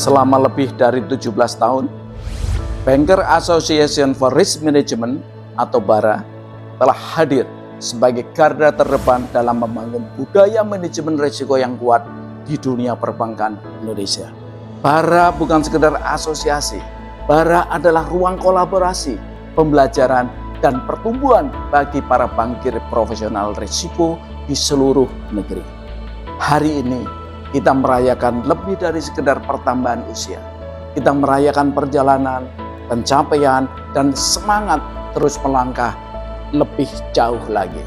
Selama lebih dari 17 tahun, Banker Association for Risk Management atau BARA telah hadir sebagai garda terdepan dalam membangun budaya manajemen risiko yang kuat di dunia perbankan Indonesia. BARA bukan sekedar asosiasi, BARA adalah ruang kolaborasi, pembelajaran, dan pertumbuhan bagi para bankir profesional risiko di seluruh negeri. Hari ini kita merayakan lebih dari sekedar pertambahan usia. Kita merayakan perjalanan, pencapaian, dan semangat terus melangkah lebih jauh lagi.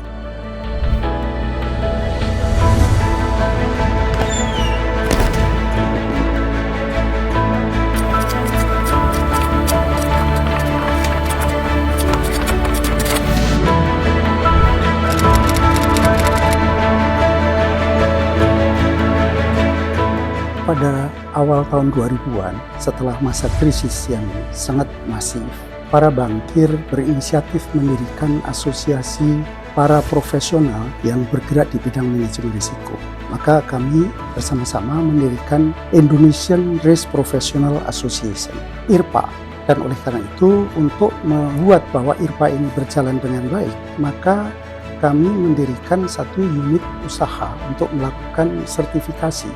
Pada awal tahun 2000-an, setelah masa krisis yang sangat masif, para bankir berinisiatif mendirikan asosiasi para profesional yang bergerak di bidang manajemen risiko. Maka kami bersama-sama mendirikan Indonesian Risk Professional Association, IRPA. Dan oleh karena itu, untuk membuat bahwa IRPA ini berjalan dengan baik, maka kami mendirikan satu unit usaha untuk melakukan sertifikasi.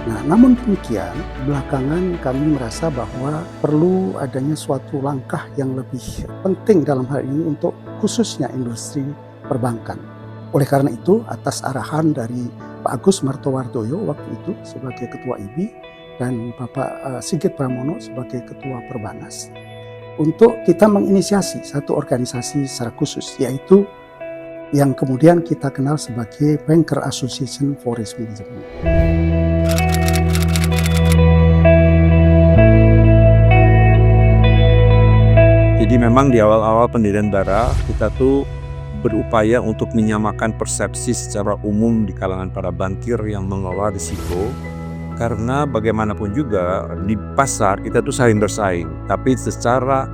Nah, namun demikian, belakangan kami merasa bahwa perlu adanya suatu langkah yang lebih penting dalam hal ini untuk khususnya industri perbankan. Oleh karena itu, atas arahan dari Pak Agus Martowardoyo waktu itu sebagai Ketua IBI dan Bapak Sigit Pramono sebagai Ketua Perbanas, untuk kita menginisiasi satu organisasi secara khusus, yaitu yang kemudian kita kenal sebagai Banker Association for Risk Management. Jadi memang di awal-awal pendirian BARA, kita tuh berupaya untuk menyamakan persepsi secara umum di kalangan para bankir yang mengelola risiko. Karena bagaimanapun juga di pasar kita tuh saling bersaing. Tapi secara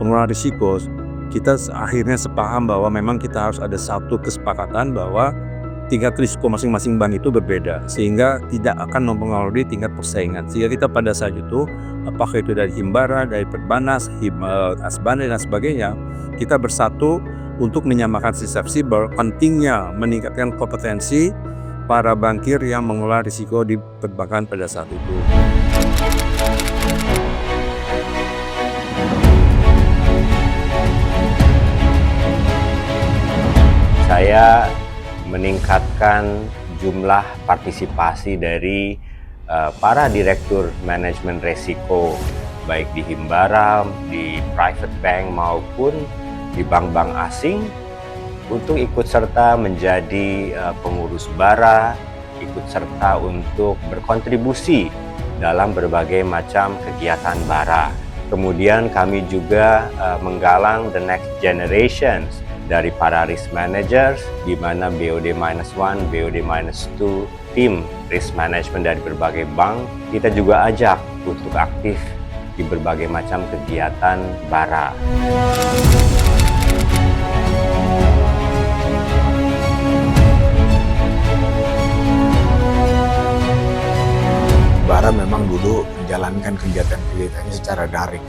pengelolaan risiko, kita akhirnya sepaham bahwa memang kita harus ada satu kesepakatan bahwa tingkat risiko masing-masing bank itu berbeda, sehingga tidak akan mempengaruhi tingkat persaingan. Sehingga kita pada saat itu, apakah itu dari Himbara, dari Perbanas, Asbanda dan sebagainya, kita bersatu untuk menyamakan persepsi bahwa pentingnya meningkatkan kompetensi para bankir yang mengelola risiko di perbankan pada saat itu. Saya meningkatkan jumlah partisipasi dari para direktur manajemen risiko baik di Himbara, di private bank maupun di bank-bank asing untuk ikut serta menjadi pengurus BARA, ikut serta untuk berkontribusi dalam berbagai macam kegiatan BARA. Kemudian kami juga menggalang the next generations dari para risk managers, di mana BOD-1, BOD-2, tim risk management dari berbagai bank, kita juga ajak untuk aktif di berbagai macam kegiatan BARA. BARA memang dulu menjalankan kegiatan-kegiatannya secara daring.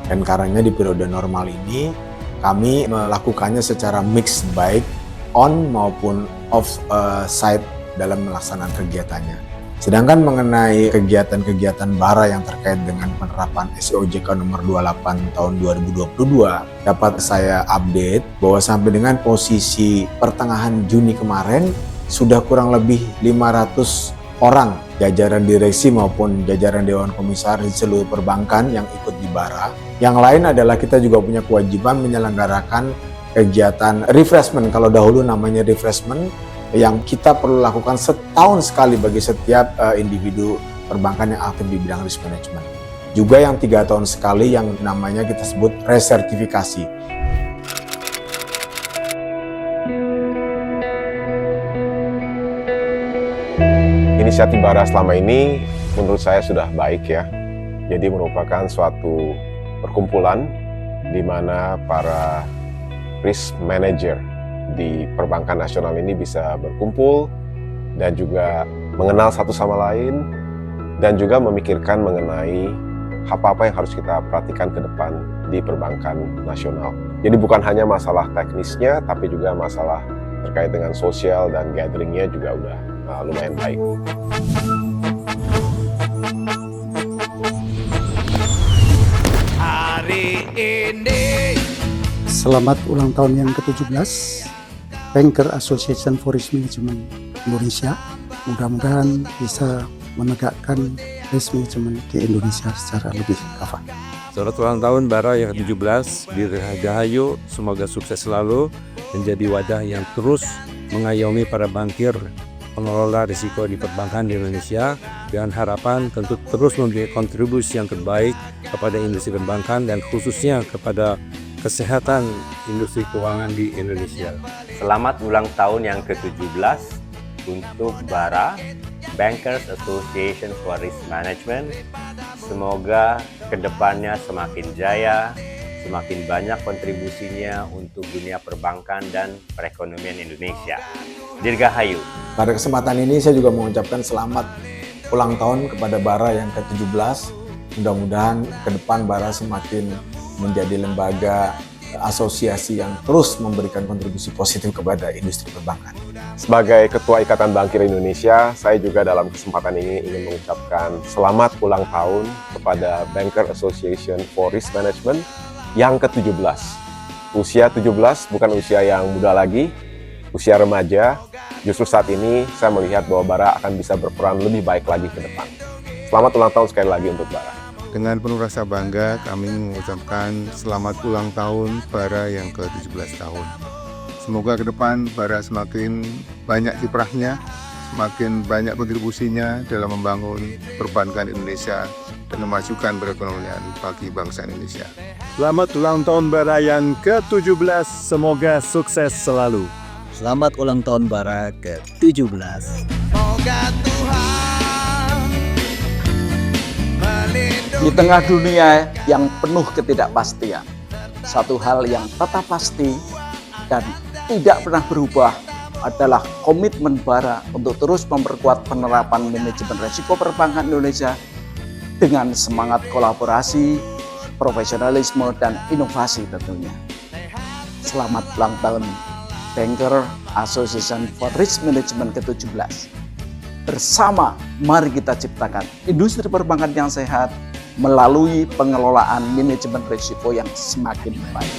Dan karenanya di periode normal ini, kami melakukannya secara mix, baik on maupun off site dalam melaksanakan kegiatannya. Sedangkan mengenai kegiatan-kegiatan BARA yang terkait dengan penerapan SOJK nomor 28 tahun 2022, dapat saya update bahwa sampai dengan posisi pertengahan Juni kemarin, sudah kurang lebih 500 orang jajaran direksi maupun jajaran Dewan Komisaris di seluruh perbankan yang ikut di BARA. Yang lain adalah kita juga punya kewajiban menyelenggarakan kegiatan refreshment, kalau dahulu namanya refreshment, yang kita perlu lakukan setahun sekali bagi setiap individu perbankan yang aktif di bidang risk management. Juga yang 3 tahun sekali yang namanya kita sebut resertifikasi. Inisiatif BARA selama ini menurut saya sudah baik ya. Jadi merupakan suatu perkumpulan di mana para risk manager di perbankan nasional ini bisa berkumpul dan juga mengenal satu sama lain dan juga memikirkan mengenai apa-apa yang harus kita perhatikan ke depan di perbankan nasional. Jadi bukan hanya masalah teknisnya, tapi juga masalah terkait dengan sosial dan gatheringnya juga udah lumayan baik. Selamat ulang tahun yang ke-17 Banker Association for Risk Management Indonesia. Mudah-mudahan bisa menegakkan risk management di Indonesia secara lebih kafah. Selamat ulang tahun Bara yang ke-17, Dirgahayu, semoga sukses selalu, menjadi wadah yang terus mengayomi para bankir pengelola risiko di perbankan di Indonesia, dengan harapan tentu terus memberi kontribusi yang terbaik kepada industri perbankan dan khususnya kepada kesehatan industri keuangan di Indonesia. Selamat ulang tahun yang ke-17 untuk Bara, Bankers Association for Risk Management. Semoga kedepannya semakin jaya, semakin banyak kontribusinya untuk dunia perbankan dan perekonomian Indonesia. Dirgahayu. Pada kesempatan ini saya juga mengucapkan selamat ulang tahun kepada Bara yang ke-17. Mudah-mudahan ke depan Bara semakin menjadi lembaga asosiasi yang terus memberikan kontribusi positif kepada industri perbankan. Sebagai Ketua Ikatan Bankir Indonesia, saya juga dalam kesempatan ini ingin mengucapkan selamat ulang tahun kepada Banker Association for Risk Management yang ke-17. Usia 17 bukan usia yang muda lagi, usia remaja. Justru saat ini saya melihat bahwa Bara akan bisa berperan lebih baik lagi ke depan. Selamat ulang tahun sekali lagi untuk Bara. Dengan penuh rasa bangga, kami mengucapkan selamat ulang tahun Bara yang ke-17 tahun. Semoga ke depan Bara semakin banyak kiprahnya, semakin banyak kontribusinya dalam membangun perbankan Indonesia dan memajukan perekonomian bagi bangsa Indonesia. Selamat ulang tahun Bara yang ke-17, semoga sukses selalu. Selamat ulang tahun Bara ke-17. Di tengah dunia yang penuh ketidakpastian, satu hal yang tetap pasti dan tidak pernah berubah adalah komitmen Bara untuk terus memperkuat penerapan manajemen risiko perbankan Indonesia dengan semangat kolaborasi, profesionalisme, dan inovasi tentunya. Selamat ulang tahun Banker Association for Risk Management ke-17. Bersama, mari kita ciptakan industri perbankan yang sehat melalui pengelolaan manajemen risiko yang semakin baik.